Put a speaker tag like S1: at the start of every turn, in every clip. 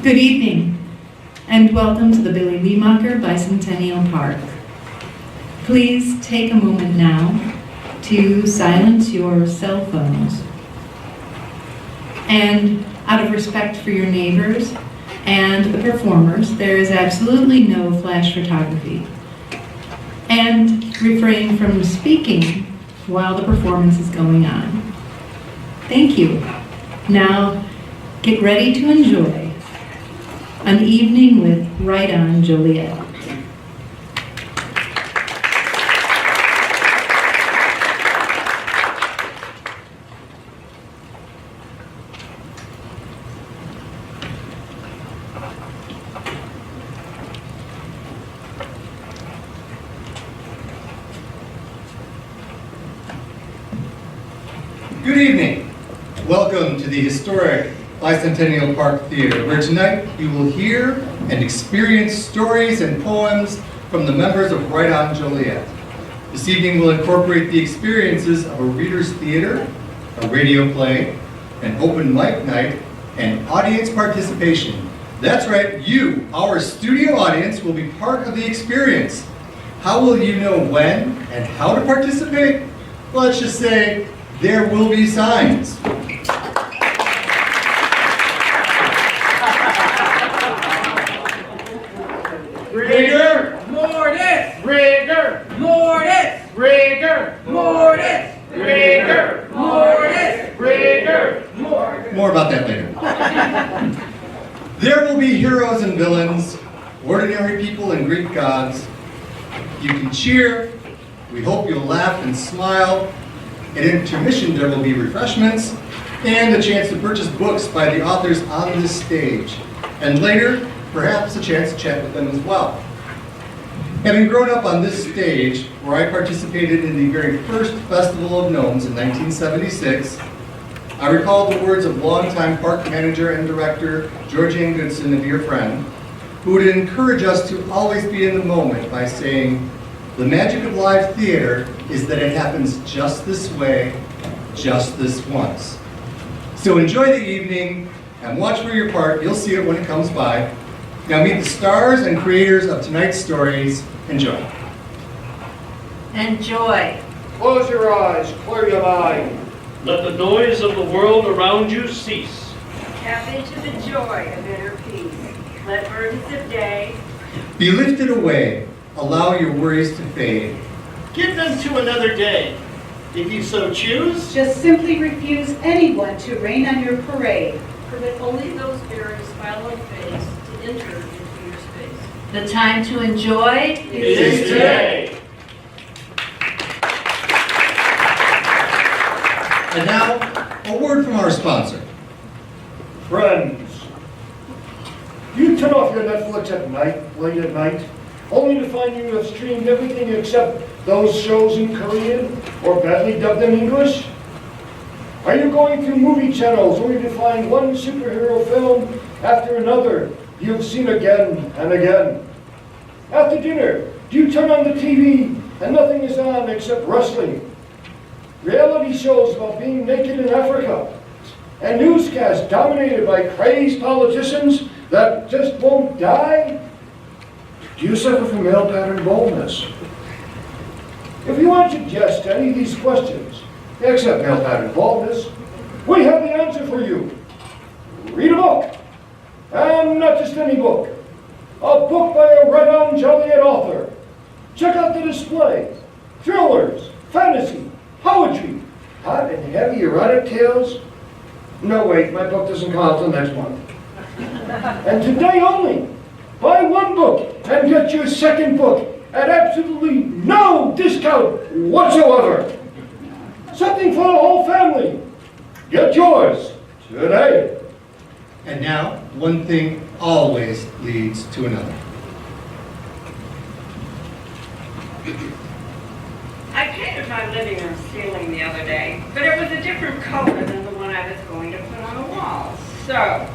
S1: Good evening, and welcome to the Billie Limacher Bicentennial Park. Please take a moment now to silence your cell phones. And out of respect for your neighbors and the performers, there is absolutely no flash photography. And refrain from speaking while the performance is going on. Thank you. Now, get ready to enjoy an evening with WriteOn, Joliet.
S2: Good evening. Welcome to the historic Bicentennial Park Theater, where tonight you will hear and experience stories and poems from the members of WriteOn Joliet. This evening will incorporate the experiences of a reader's theater, a radio play, an open mic night, and audience participation. That's right, you, our studio audience, will be part of the experience. How will you know when and how to participate? Well, let's just say there will be signs.
S3: Rigor mortis! Rigor mortis! Rigor mortis! Rigor mortis! Rigor mortis!
S2: More about that later. There will be heroes and villains, ordinary people and Greek gods. You can cheer. We hope you'll laugh and smile. At intermission, there will be refreshments and a chance to purchase books by the authors on this stage. And later, perhaps a chance to chat with them as well. Having grown up on this stage, where I participated in the very first Festival of Gnomes in 1976, I recall the words of longtime park manager and director Georgianne Goodson, a dear friend, who would encourage us to always be in the moment by saying, "The magic of live theater is that it happens just this way, just this once." So enjoy the evening and watch for your part. You'll see it when it comes by. Now meet the stars and creators of tonight's stories. Enjoy.
S4: Enjoy.
S3: Close your eyes, clear your mind.
S5: Let the noise of the world around you cease.
S4: Tap into the joy of inner peace. Let burdens of day
S2: Be lifted away. Allow your worries to fade.
S5: Give them to another day, if you so choose.
S6: Just simply refuse anyone to rain on your parade.
S7: Permit only those bearing smile on face to enter into your space.
S4: The time to enjoy
S5: It is today.
S2: And now, a word from our sponsor.
S3: Friends, you turn off your Netflix at night, late at night, only to find you have streamed everything except those shows in Korean or badly dubbed in English? Are you going through movie channels only to find one superhero film after another you've seen again and again? After dinner, do you turn on the TV and nothing is on except wrestling, reality shows about being naked in Africa, and newscasts dominated by crazed politicians that just won't die? Do you suffer from male pattern baldness? If you answer yes to any of these questions, except male pattern baldness, we have the answer for you. Read a book, and not just any book. A book by a WriteOn Joliet author. Check out the display. Thrillers, fantasy, poetry, hot and heavy erotic tales. No, wait, my book doesn't come out till next month. And today only, buy one book and get your second book at absolutely no discount whatsoever. Something for the whole family. Get yours today.
S2: And now, one thing always leads to another.
S4: I painted my living room ceiling the other day, but it was a different color than the one I was going to put on the walls. So,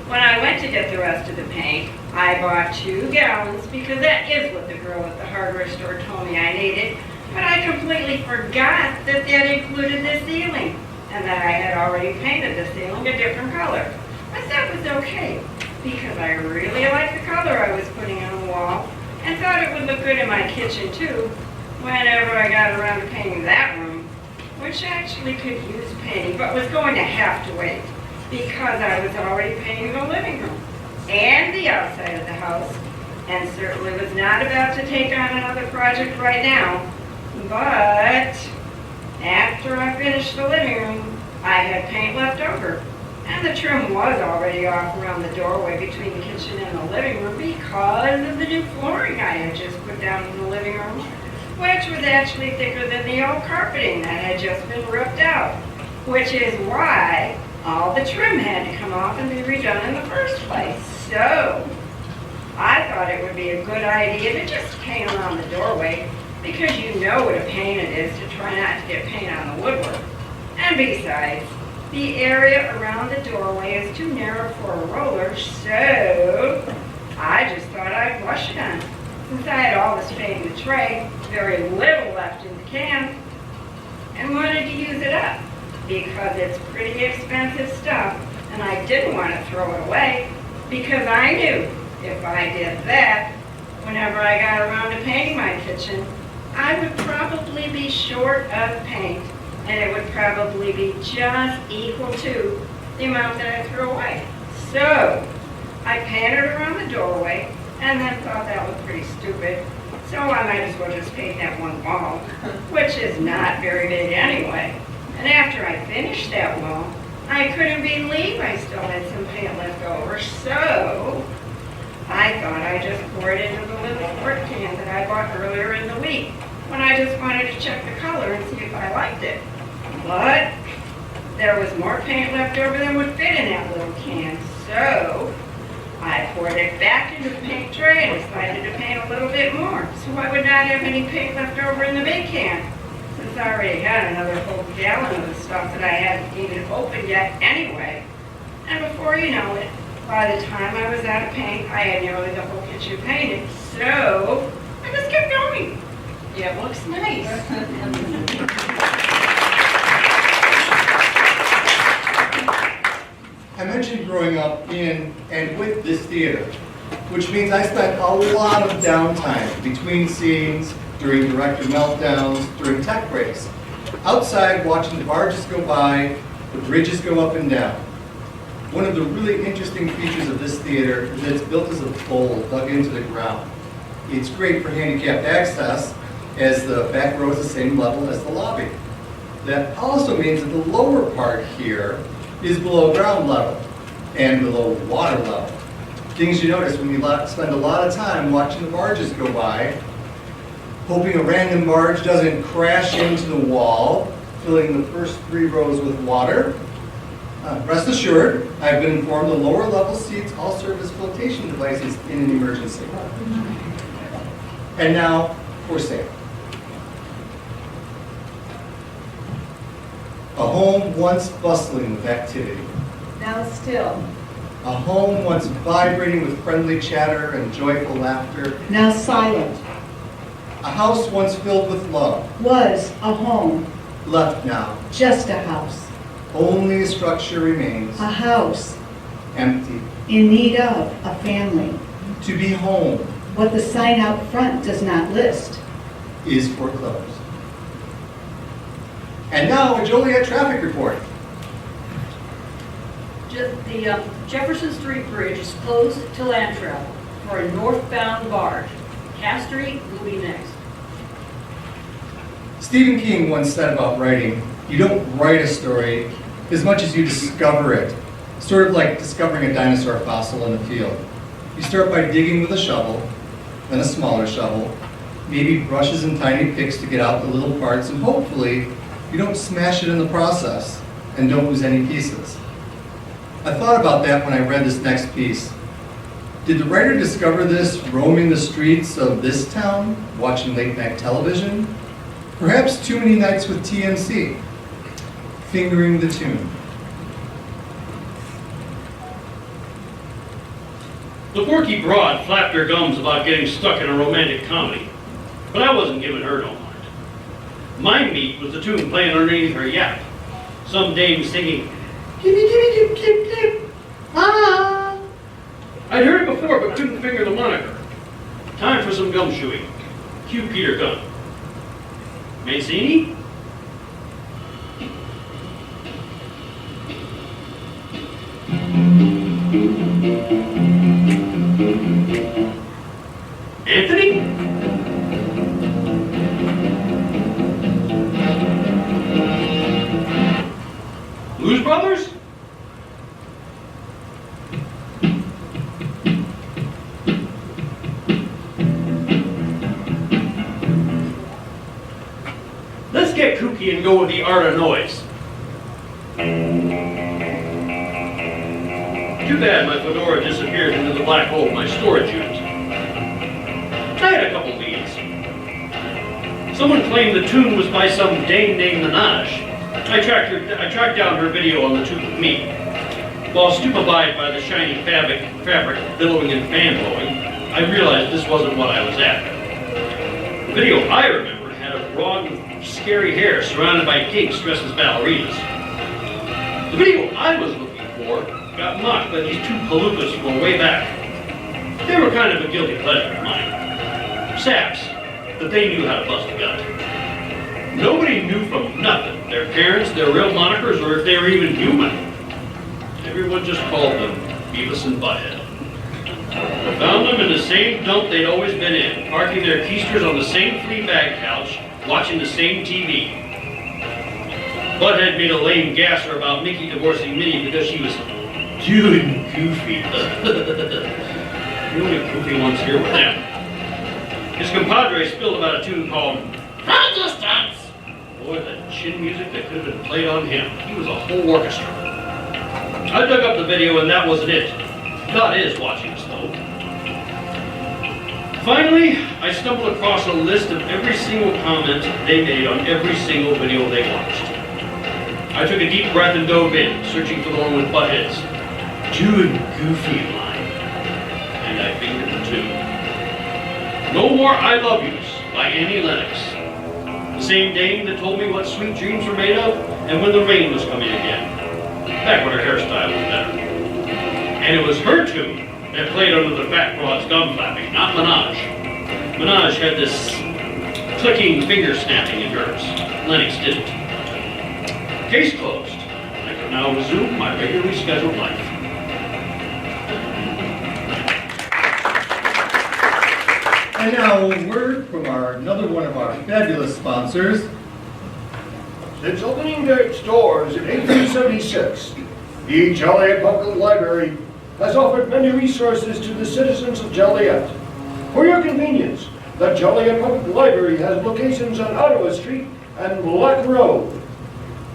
S4: when I went to get the rest of the paint, I bought 2 gallons because that is what the girl at the hardware store told me I needed, but I completely forgot that that included the ceiling and that I had already painted the ceiling a different color. I thought it was okay. because I really liked the color I was putting on the wall and thought it would look good in my kitchen too whenever I got around to painting that room, which actually could use painting but was going to have to wait because I was already painting the living room and the outside of the house, and certainly was not about to take on another project right now. But after I finished the living room, I had paint left over, and the trim was already off around the doorway between the kitchen and the living room because of the new flooring I had just put down in the living room, which was actually thicker than the old carpeting that had just been ripped out, which is why all the trim had to come off and be redone in the first place. So I thought it would be a good idea to just paint around the doorway, because you know what a pain it is to try not to get paint on the woodwork. And besides, the area around the doorway is too narrow for a roller, so I just thought I'd brush it on. Since I had all this paint in the tray, very little left in the can, and wanted to use it up, because it's pretty expensive stuff, and I didn't want to throw it away, because I knew if I did that, whenever I got around to painting my kitchen, I would probably be short of paint, and it would probably be just equal to the amount that I threw away. So I painted around the doorway, and then thought that was pretty stupid, so I might as well just paint that one wall, which is not very big anyway. And after I finished that wall, I couldn't believe I still had some paint left over, so I thought I'd just pour it into the little quart can that I bought earlier in the week when I just wanted to check the color and see if I liked it. But there was more paint left over than would fit in that little can, so I poured it back into the paint tray and decided to paint a little bit more, so I would not have any paint left over in the big can, since I already had another whole gallon of the stuff that I hadn't even opened yet anyway. And before you know it, by the time I was out of paint, I had nearly the whole kitchen painted, so I just kept going. It looks nice.
S2: I mentioned growing up in and with this theater, which means I spent a lot of downtime between scenes, during director meltdowns, during tech breaks, outside watching the barges go by, the bridges go up and down. One of the really interesting features of this theater is that it's built as a bowl dug into the ground. It's great for handicapped access, as the back row is the same level as the lobby. That also means that the lower part here is below ground level and below water level. Things you notice when you spend a lot of time watching the barges go by, hoping a random barge doesn't crash into the wall, filling the first 3 rows with water. Rest assured, I've been informed the lower level seats all serve as flotation devices in an emergency. And now, for sale. A home once bustling with activity.
S6: Now still.
S2: A home once vibrating with friendly chatter and joyful laughter.
S6: Now silent.
S2: A house once filled with love.
S6: Was a home.
S2: Left now.
S6: Just a house.
S2: Only a structure remains.
S6: A house.
S2: Empty.
S6: In need of a family.
S2: To be home.
S6: What the sign out front does not list.
S2: Is foreclosed. And now a Joliet traffic report.
S7: The Jefferson Street Bridge is closed to land travel for a northbound barge. Cass Street will be next.
S2: Stephen King once said about writing, you don't write a story as much as you discover it. Sort of like discovering a dinosaur fossil in a field. You start by digging with a shovel, then a smaller shovel, maybe brushes and tiny picks to get out the little parts, and hopefully you don't smash it in the process and don't lose any pieces. I thought about that when I read this next piece. Did the writer discover this roaming the streets of this town, watching late night television? Perhaps too many nights with TMC, fingering the tune.
S8: The Porky Broad flapped her gums about getting stuck in a romantic comedy, but I wasn't giving her no mind. My meat was the tune playing underneath her yap. Some dame singing, "Gimme, gimme, gip, gip, gip, ah." I'd heard it before, but couldn't finger the moniker. Time for some gumshoeing. Cue Peter Gunn. Mancini? Anthony? Blues Brothers? Let's get kooky and go with the art of noise. Too bad my fedora disappeared into the black hole of my storage unit. I had a couple leads. Someone claimed the tune was by some dame named Minaj. I tracked down her video on the tube of me. While stupefied by the shiny fabric billowing and fan blowing, I realized this wasn't what I was after. The video I remember had a broad with scary hair surrounded by gigs dressed as ballerinas. The video I was looking for got mocked by these two palookas from way back. They were kind of a guilty pleasure of mine. Saps, but they knew how to bust a gut. Nobody knew from nothing, their parents, their real monikers, or if they were even human. Everyone just called them Beavis and Butthead. Found them in the same dump they'd always been in, parking their keisters on the same flea bag couch, watching the same TV. Butthead made a lame gasser about Mickey divorcing Minnie because she was doing goofy. The only goofy ones here were them. His compadre spilled about a tune called Resistance. Boy, the chin music that could have been played on him. He was a whole orchestra. I dug up the video and that wasn't it. God is watching us though. Finally, I stumbled across a list of every single comment they made on every single video they watched. I took a deep breath and dove in, searching for the one with Butthead's doing goofy line. And I fingered the tune. No More I Love Yous by Annie Lennox. The same dame that told me what sweet dreams were made of and when the rain was coming again. Back when her hairstyle was better. And it was her tune that played under the fat broad's gum flapping, not Minaj. Minaj had this clicking finger snapping in hers. Lennox didn't. Case closed. I can now resume my regularly scheduled life.
S2: And now a word from another one of our fabulous sponsors.
S3: Since opening its doors in 1876, the Joliet Public Library has offered many resources to the citizens of Joliet. For your convenience, the Joliet Public Library has locations on Ottawa Street and Black Road.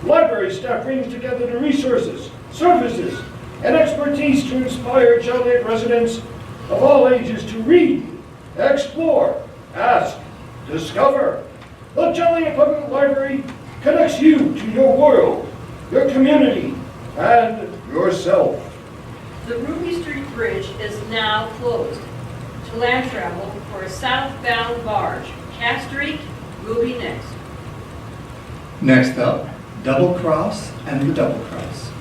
S3: Library staff brings together the resources, services, and expertise to inspire Joliet residents of all ages to read, explore, ask, discover. The Joliet Public Library connects you to your world, your community, and yourself.
S7: The Ruby Street Bridge is now closed to land travel for a southbound barge. Cass Street will be next.
S2: Next up, Double Cross and the Double Cross.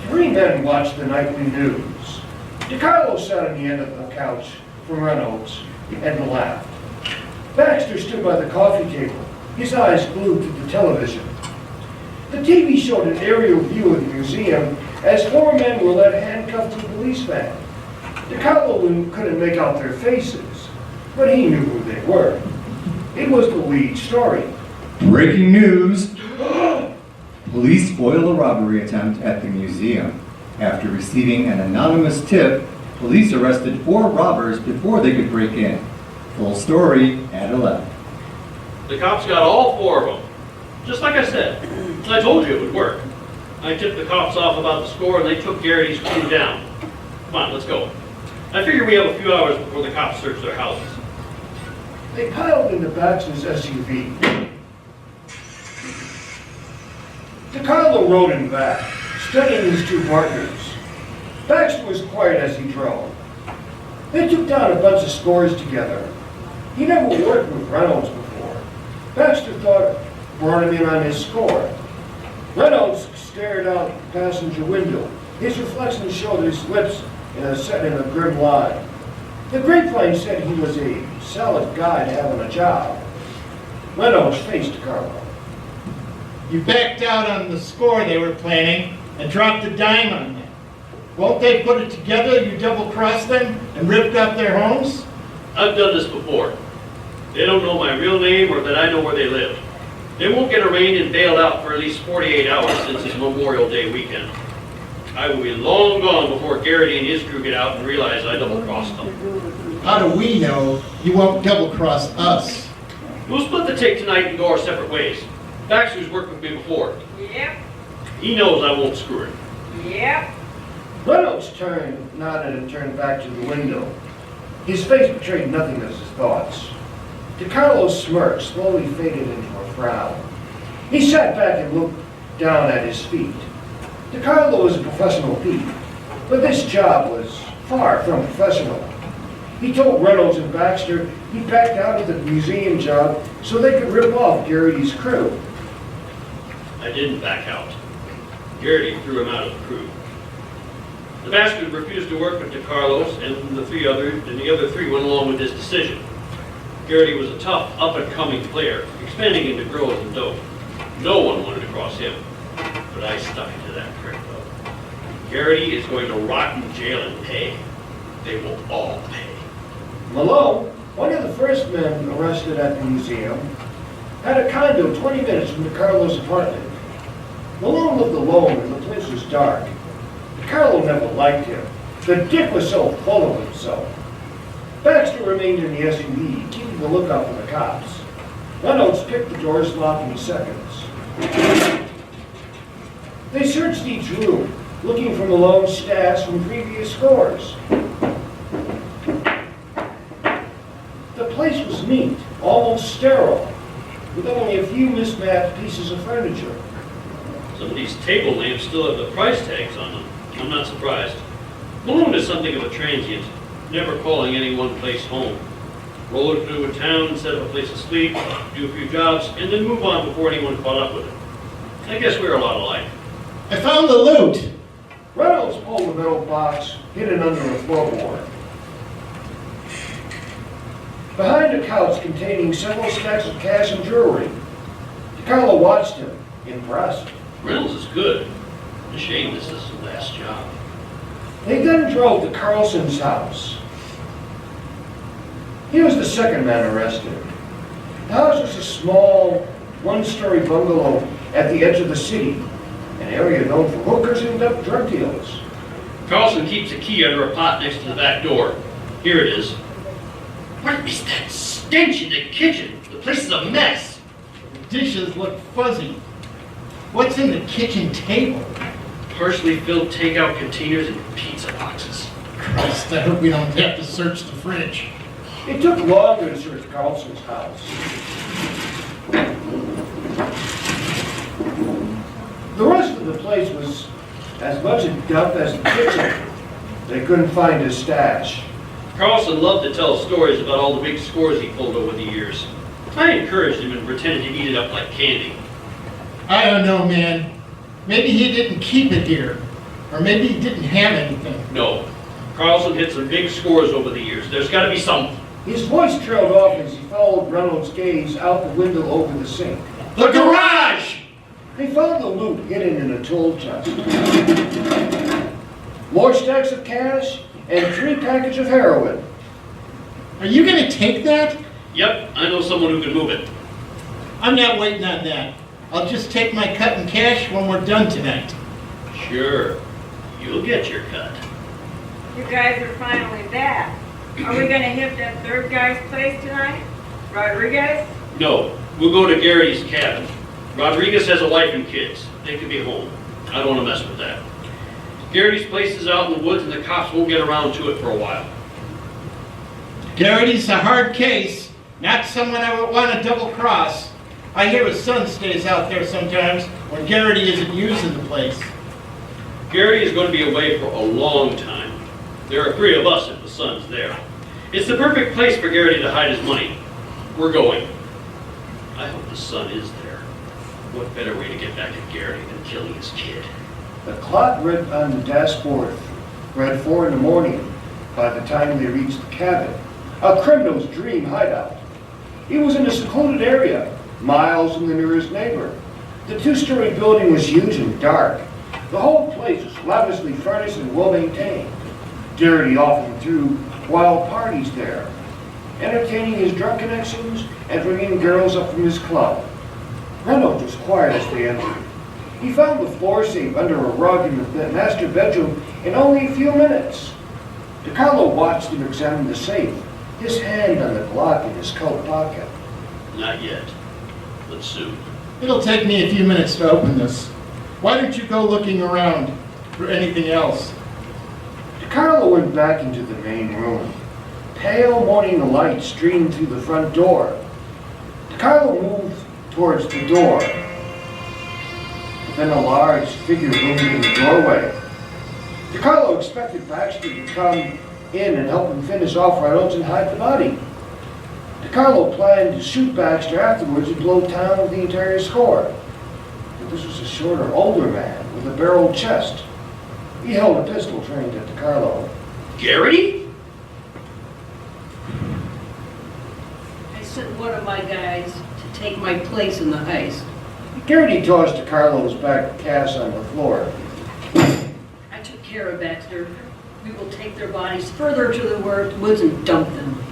S3: 3 men watched the nightly news. DiCarlo sat on the end of the couch from Reynolds and laughed. Baxter stood by the coffee table, his eyes glued to the television. The TV showed an aerial view of the museum as 4 men were led handcuffed to a police van. DiCarlo couldn't make out their faces, but he knew who they were. It was the lead story.
S2: Breaking news! Police foil a robbery attempt at the museum. After receiving an anonymous tip, police arrested 4 robbers before they could break in. Full story at 11.
S8: The cops got all 4 of them. Just like I said. I told you it would work. I tipped the cops off about the score and they took Garrity's crew down. Come on, let's go. I figure we have a few hours before the cops search their houses.
S3: They piled into Baxter's SUV. DiCarlo rode in back, studying his 2 partners. Baxter was quiet as he drove. They took down a bunch of scores together. He never worked with Reynolds before. Baxter thought brought him in on his score. Reynolds stared out the passenger window. His reflection showed his lips set in a grim line. The grapevine said he was a solid guy to have on a job. Reynolds faced Carlo.
S5: You backed out on the score they were planning and dropped a dime on them. Won't they put it together? You double-crossed them and ripped up their homes?
S8: I've done this before. They don't know my real name or that I know where they live. They won't get arraigned and bailed out for at least 48 hours since it's Memorial Day weekend. I will be long gone before Garrity and his crew get out and realize I double-crossed them.
S5: How do we know you won't double-cross us?
S8: We'll split the take tonight and go our separate ways. Baxter's worked with me before.
S4: Yep,
S8: He knows I won't screw him.
S4: yep.
S3: Reynolds nodded and turned back to the window. His face betrayed nothing of his thoughts. DiCarlo's smirk slowly faded into a frown. He sat back and looked down at his feet. DiCarlo was a professional thief, but this job was far from professional. He told Reynolds and Baxter he backed out of the museum job so they could rip off Garrity's crew.
S8: I didn't back out. Garrity threw him out of the crew. The bastard refused to work with DiCarlos, and the other three went along with his decision. Garrity was a tough, up-and-coming player, expanding into girls and dope. No one wanted to cross him, but I stuck to that trick, though. Garrity is going to rot in jail and pay. They will all pay.
S3: Malone, one of the first men arrested at the museum, had a condo 20 minutes from DiCarlo's apartment. Malone lived alone and the place was dark. DiCarlo never liked him. The dick was so full of himself. Baxter remained in the SUV, keeping a lookout for the cops. Reynolds picked the door's lock in seconds. They searched each room, looking for Malone's stash from previous scores. The place was neat, almost sterile, with only a few mismatched pieces of furniture.
S8: Some of these table lamps still have the price tags on them. I'm not surprised. Malone is something of a transient, never calling any one place home. Roll into a town and set up a place to sleep, do a few jobs, and then move on before anyone caught up with him. I guess we're a lot alike.
S5: I found the loot.
S3: Reynolds pulled a metal box hidden under a floorboard. Behind a couch containing several stacks of cash and jewelry, DiCarlo watched him, impressed.
S8: Reynolds is good. A shame this is his last job.
S3: They then drove to Carlson's house. He was the second man arrested. The house was a small, one-story bungalow at the edge of the city, an area known for hookers and drug dealers.
S8: Carlson keeps a key under a pot next to the back door. Here it is. What is that stench in the kitchen? The place is a mess.
S5: The dishes look fuzzy. What's in the kitchen table?
S8: Partially filled takeout containers and pizza boxes.
S5: Christ, I hope we don't have to search the fridge.
S3: It took longer to search Carlson's house. The rest of the place was as much a dump as the kitchen. They couldn't find his stash.
S8: Carlson loved to tell stories about all the big scores he pulled over the years. I encouraged him and pretended he'd eat it up like candy.
S5: I don't know, man. Maybe he didn't keep it here. Or maybe he didn't have anything.
S8: No. Carlson hit some big scores over the years. There's got to be some.
S3: His voice trailed off as he followed Reynolds' gaze out the window over the sink.
S5: The garage!
S3: They found the loot hidden in a tool chest. More stacks of cash and 3 packages of heroin.
S5: Are you going to take that?
S8: Yep, I know someone who can move it.
S5: I'm not waiting on that. I'll just take my cut in cash when we're done tonight.
S8: Sure. You'll get your cut.
S4: You guys are finally back. Are we gonna hit that third guy's place tonight? Rodriguez?
S8: No, we'll go to Garrity's cabin. Rodriguez has a wife and kids. They could be home. I don't want to mess with that. Garrity's place is out in the woods and the cops won't get around to it for a while.
S5: Garrity's a hard case. Not someone I would want to double cross. I hear his son stays out there sometimes when Garrity isn't using the place.
S8: Garrity is going to be away for a long time. There are 3 of us if the son's there. It's the perfect place for Garrity to hide his money. We're going. I hope the son is there. What better way to get back at Garrity than killing his kid?
S3: The clock read on the dashboard for at 4 in the morning, by the time they reached the cabin, a criminal's dream hideout. It was in a secluded area, miles from the nearest neighbor. The two-story building was huge and dark. The whole place was lavishly furnished and well-maintained. Garrity often threw wild parties there, entertaining his drunk connections and bringing girls up from his club. Reynolds was quiet as they entered. He found the floor safe under a rug in the master bedroom in only a few minutes. DiCarlo watched him examine the safe, his hand on the Glock in his coat pocket.
S8: Not yet, but soon.
S5: It'll take me a few minutes to open this. Why don't you go looking around for anything else?
S3: DiCarlo went back into the main room. Pale morning light streamed through the front door. DiCarlo moved towards the door. Then a large figure loomed in the doorway. DiCarlo expected Baxter to come in and help him finish off Reynolds and hide the body. DiCarlo planned to shoot Baxter afterwards and blow town with the entire score. But this was a shorter, older man with a barreled chest. He held a pistol trained at DiCarlo.
S8: Gary?
S7: I sent one of my guys to take my place in the heist.
S3: Garrity tossed DiCarlo's bag of cash on the floor.
S7: I took care of Baxter. We will take their bodies further to the woods and dump them.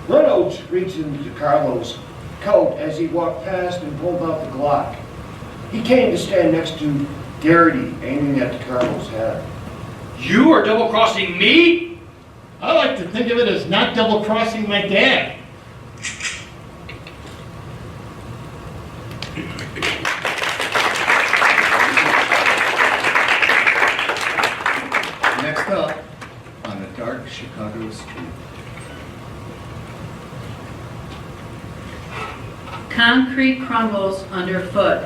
S3: Reynolds reached into DiCarlo's coat as he walked past and pulled out the Glock. He came to stand next to Garrity, aiming at DiCarlo's head.
S8: You are double-crossing me?
S5: I like to think of it as not double-crossing my dad.
S2: Next up, on a dark Chicago street.
S1: Concrete crumbles underfoot.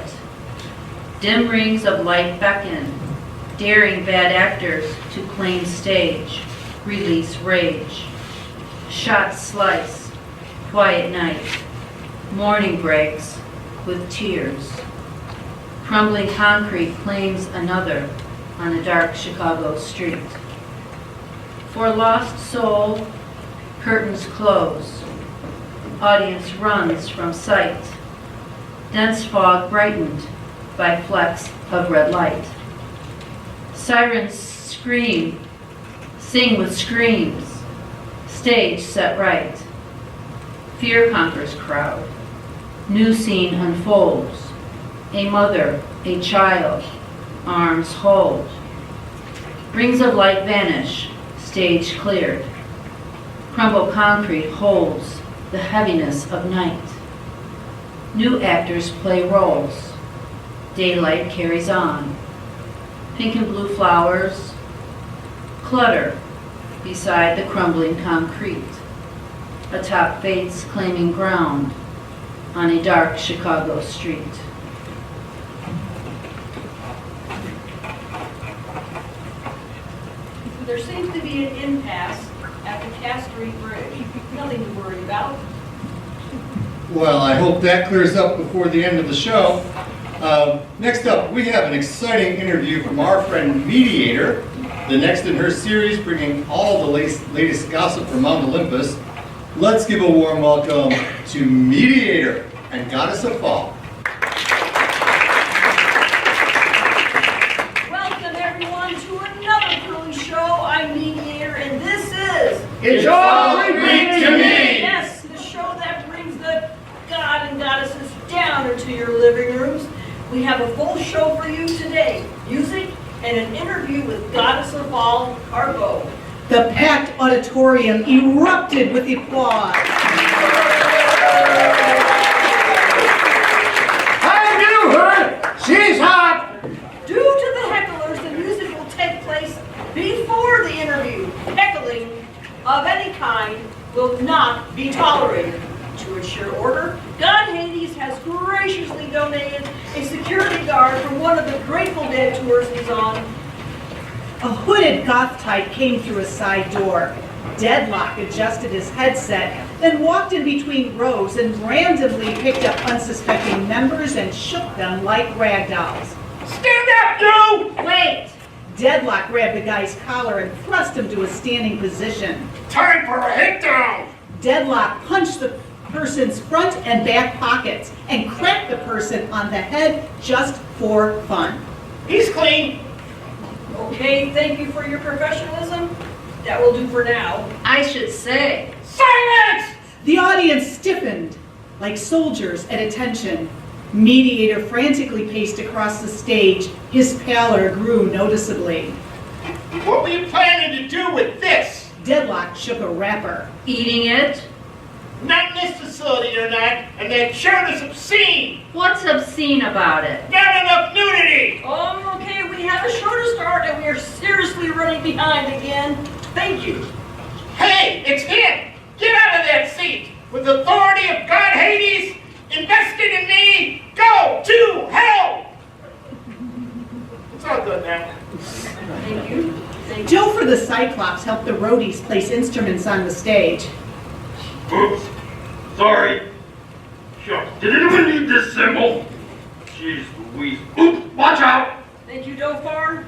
S1: Dim rings of light beckon, daring bad actors to claim stage, release rage. Shots slice, quiet night. Morning breaks with tears. Crumbling concrete claims another on a dark Chicago street. For lost soul, curtains close. Audience runs from sight. Dense fog brightened by flecks of red light. Sirens scream, sing with screams. Stage set right. Fear conquers crowd. New scene unfolds. A mother, a child, arms hold. Rings of light vanish, stage cleared. Crumbled concrete holds the heaviness of night. New actors play roles. Daylight carries on. Pink and blue flowers clutter beside the crumbling concrete. Atop fates claiming ground on a dark Chicago street.
S7: There seems to be an impasse at the Cass Street Bridge. Nothing to worry about.
S2: Well, I hope that clears up before the end of the show. Next up, we have an exciting interview from our friend Mediator, the next in her series, bringing all the latest gossip from Mount Olympus. Let's give a warm welcome to Mediator and Goddess of Fall.
S7: Welcome everyone to another thrilling show. I'm Mediator, and this is
S3: It's all Greek to me!
S7: Yes, the show that brings the god and goddesses down into your living rooms. We have a full show for you today. Music and an interview with Goddess of All, Carbo.
S6: The packed auditorium erupted with applause.
S3: Have you heard? She's hot!
S7: Due to the hecklers, the music will take place before the interview. Heckling of any kind will not be tolerated. To ensure order, God Hades has graciously donated a security guard from one of the Grateful Dead tours he's on.
S6: A hooded goth type came through a side door. Deadlock adjusted his headset, then walked in between rows and randomly picked up unsuspecting members and shook them like rag dolls.
S3: Stand up, you!
S6: Wait! Deadlock grabbed the guy's collar and thrust him to a standing position.
S3: Time for a hit down!
S6: Deadlock punched the person's front and back pockets and cracked the person on the head just for fun.
S5: He's clean.
S7: Okay, thank you for your professionalism. That will do for now.
S9: I should say.
S5: Silence!
S6: The audience stiffened like soldiers at attention. Mediator frantically paced across the stage. His pallor grew noticeably.
S5: What were you planning to do with this?
S6: Deadlock shook a wrapper.
S9: Eating it?
S5: Not in this facility you're not, and that shirt is obscene.
S9: What's obscene about it?
S5: Not enough nudity.
S7: Okay, we have a shorter start and we are seriously running behind again. Thank you.
S5: Hey, it's him. Get out of that seat. With the authority of God Hades invested in me, go to hell. It's all good now.
S7: Thank you. Thank you.
S6: Joe for the Cyclops helped the roadies place instruments on the stage.
S8: Oops. Sorry. Shucks. Did anyone need this symbol? Jeez Louise. Oops. Watch out.
S7: Thank you, Dofar.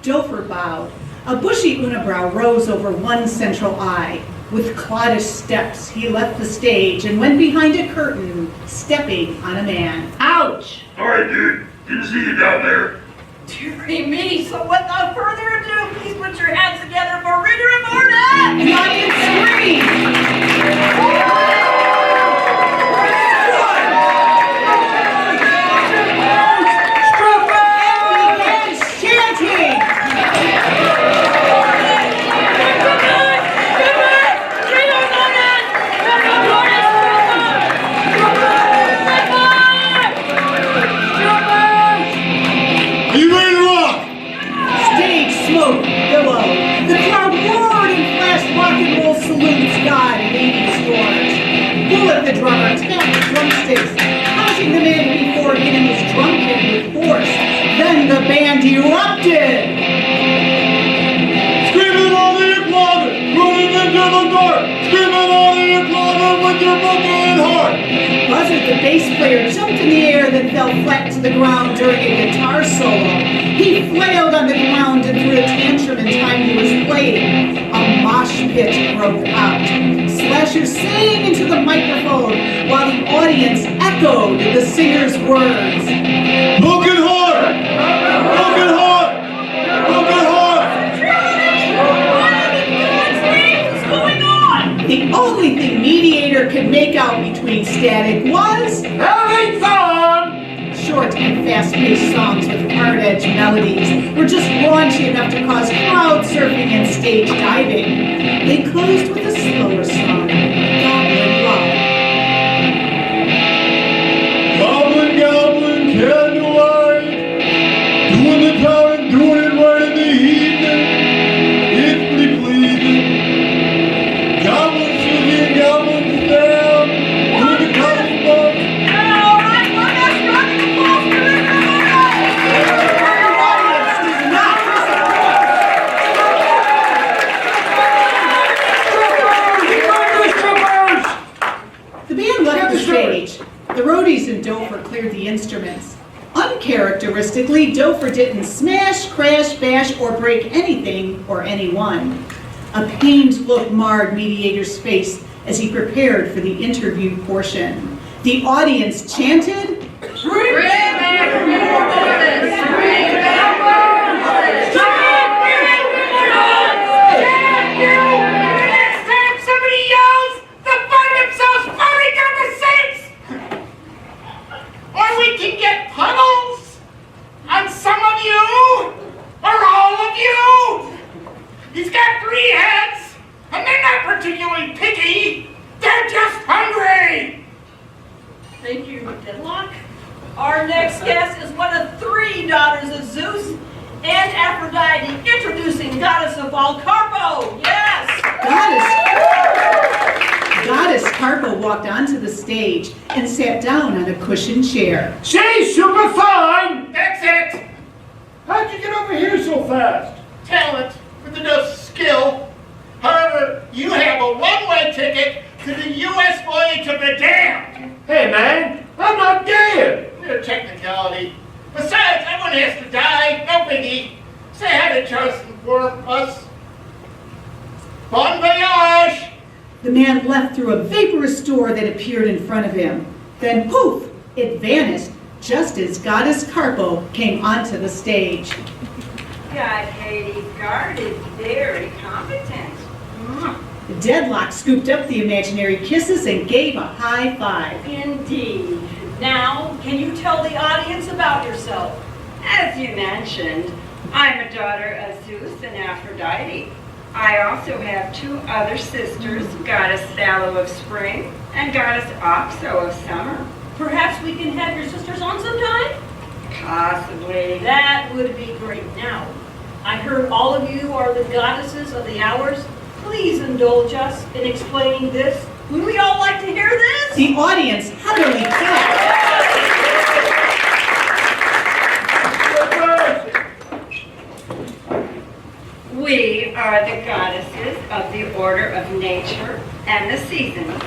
S6: Dofer bowed. A bushy unibrow rose over one central eye. With cloddish steps, he left the stage and went behind a curtain, stepping on a man.
S9: Ouch!
S8: Sorry, dude. Didn't see you down there.
S7: Dearie me, so without further ado, please put your hands together for Rigor and Morton!
S6: The audience screamed. The drummer tapped the drumsticks, causing the man before hitting his drum kit with force. Then the band erupted.
S3: Screaming all the applause, running into the door, screaming all the applause with your bucket heart.
S6: Buzzard, the bass player, jumped in the air, then fell flat to the ground during a guitar solo. He flailed on the ground and threw a tantrum in time he was playing. A mosh pit broke out. Slasher sang into the microphone while the audience echoed the singer's words.
S3: Broken heart! Broken heart! Broken heart!
S7: What's going on?
S6: The only thing Mediator could make out between static was
S3: Having fun!
S6: short and fast-paced songs with hard-edged melodies were just raunchy enough to cause crowd surfing and stage diving. They closed with a slower song, Goblin Love.
S3: Goblin, goblin, candlelight, doing the town and doing it right in the evening. It's pretty pleasing. Goblin singing, goblin down, doing the goblin bump.
S7: All right, one last round of applause for Rigor and
S6: The band left the stage. The roadies and Dofer cleared the instruments. Uncharacteristically, Dofer didn't smash, crash, bash, or break anything or anyone. A pained look marred Mediator's face as he prepared for the interview portion. The audience chanted,
S5: Or we can get puddles on some of you, or all of you. He's got 3 heads, and they're not particularly picky. They're just hungry.
S7: Thank you, Deadlock. Our next guest is one of 3 daughters of Zeus and Aphrodite, introducing Goddess of all, Carpo. Yes!
S6: Goddess Carpo walked onto the stage and sat down on a cushioned chair.
S3: She's super fine!
S5: That's it.
S3: How'd you get over here so fast?
S5: Talent with enough skill. However, you have a one-way ticket to the U.S. voyage of the damned.
S3: Hey man, I'm not dead!
S5: A technicality. Besides, everyone has to die. No biggie. Say hi to Justin for us. Bon voyage!
S6: The man leapt through a vaporous door that appeared in front of him. Then poof, it vanished just as Goddess Carpo came onto the stage.
S4: God Hades' guard is very competent.
S6: The deadlock scooped up the imaginary kisses and gave a high five.
S7: Indeed. Now, can you tell the audience about yourself?
S4: As you mentioned, I'm a daughter of Zeus and Aphrodite. I also have 2 other sisters, Goddess Sallow of spring and Goddess Oxo of summer.
S7: Perhaps we can have your sisters on sometime?
S4: Possibly.
S7: That would be great. Now, I heard all of you are the goddesses of the hours. Please indulge us in explaining this. Would we all like to hear this?
S6: The audience heartily clapped.
S4: We are the goddesses of the order of nature and the seasons,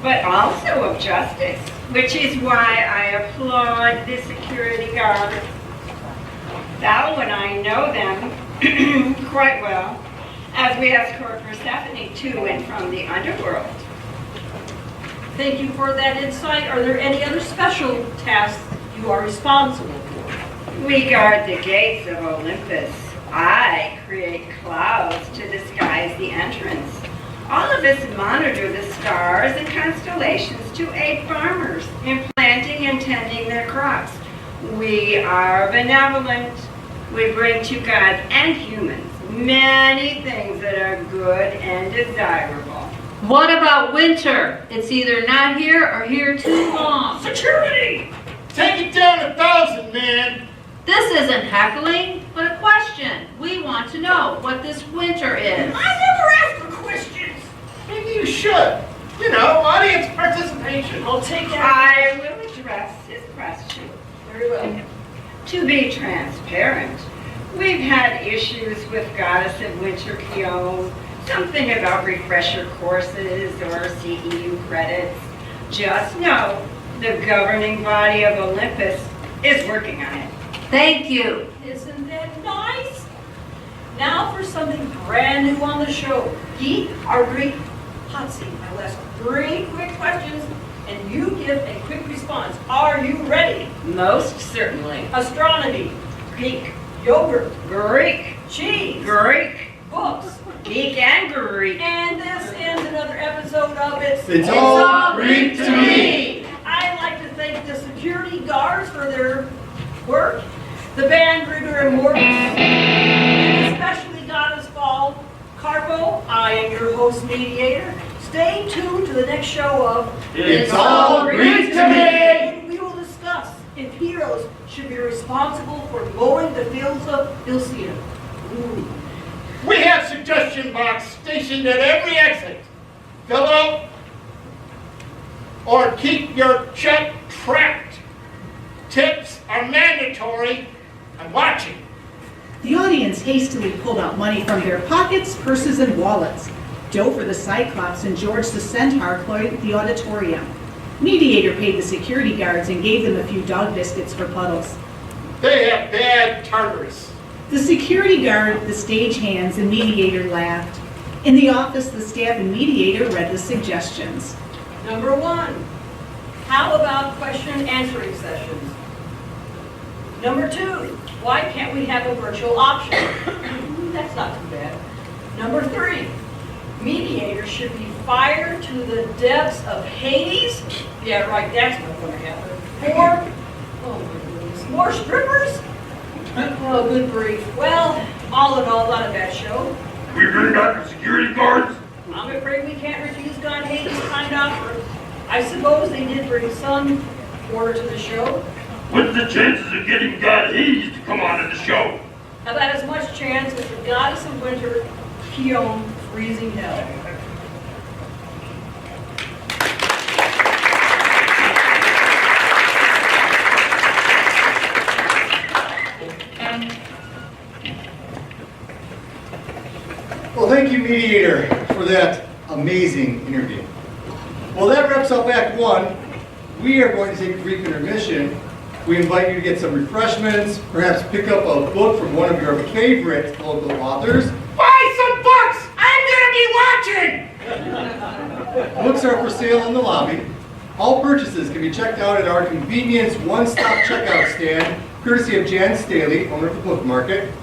S4: but also of justice, which is why I applaud the security guard. Thou and I know them quite well, as we escort Persephone to and from the underworld.
S7: Thank you for that insight. Are there any other special tasks you are responsible for?
S4: We guard the gates of Olympus. I create clouds to disguise the entrance. All of us monitor the stars and constellations to aid farmers in planting and tending their crops. We are benevolent. We bring to God and humans many things that are good and desirable.
S9: What about winter? It's either not here or here too long.
S5: Security! Take it down 1,000, man!
S9: This isn't heckling, but a question. We want to know what this winter is.
S5: I never ask for questions! Maybe you should. You know, audience participation.
S7: I'll take that.
S4: I will address his question.
S7: Very well.
S4: To be transparent, we've had issues with Goddess of Winter Cean, something about refresher courses or CEU credits. Just know the governing body of Olympus is working on it.
S9: Thank you.
S7: Isn't that nice? Now for something brand new on the show. Geek or Greek? Hot seat. I'll ask 3 quick questions and you give a quick response. Are you ready?
S4: Most certainly.
S7: Astronomy, Greek. Yogurt,
S4: Greek.
S7: cheese,
S4: Greek.
S7: books.
S4: Geek and Greek.
S7: And this ends another episode of
S2: It's all Greek to me.
S7: I'd like to thank the security guards for their work, the band rigger and Mortis, and especially Goddess Fall. Carpo, I am your host mediator. Stay tuned to the next show of
S2: It's all Greek to me.
S7: We will discuss if heroes should be responsible for mowing the fields of Bilcea.
S5: We have suggestion box stationed at every exit. Fill out or keep your check tracked. Tips are mandatory. I'm watching.
S6: The audience hastily pulled out money from their pockets, purses, and wallets. Dover the Cyclops and George the Centaur cleared the auditorium. Mediator paid the security guards and gave them a few dog biscuits for Puddles.
S5: They have bad Tartarus.
S6: The security guard, the stagehands, and Mediator laughed. In the office, the staff and Mediator read the suggestions.
S7: Number 1, how about question and answering sessions? Number 2, why can't we have a virtual option? That's not too bad. Number 3, mediators should be fired to the depths of Hades. Yeah, right, that's not going to happen. 4, oh my goodness, more strippers? Oh, good grief. Well, all in all, not a bad show.
S5: We bring back the security guards?
S7: I'm afraid we can't refuse God Hades' kind offer. I suppose they did bring some order to the show.
S5: What's the chances of getting God Hades to come on to the show?
S7: About as much chance as the goddess of winter, Cean, freezing hell.
S2: Well, thank you, Mediator, for that amazing interview. Well, that wraps up Act 1. We are going to take a brief intermission, We invite you to get some refreshments, perhaps pick up a book from one of your favorite local authors.
S5: Buy some books! I'm gonna be watching!
S2: Books are for sale in the lobby. All purchases can be checked out at our convenience one-stop checkout stand, courtesy of Jan Staley, owner of the Book Market,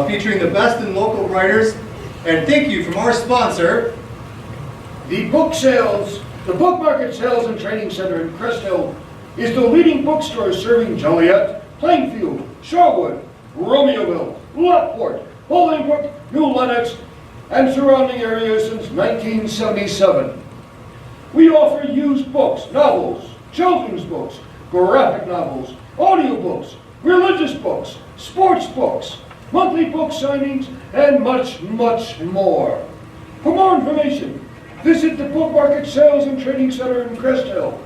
S2: featuring the best in local writers. And thank you from our sponsor,
S3: The Book Market Sales and Training Center in Crest Hill is the leading bookstore serving Joliet, Plainfield, Sherwood, Romeoville, Lockport, Bolingbrook, New Lenox, and surrounding areas since 1977. We offer used books, novels, children's books, graphic novels, audiobooks, religious books, sports books, monthly book signings, and much, much more. For more information, visit the Book Market Sales and Training Center in Crest Hill,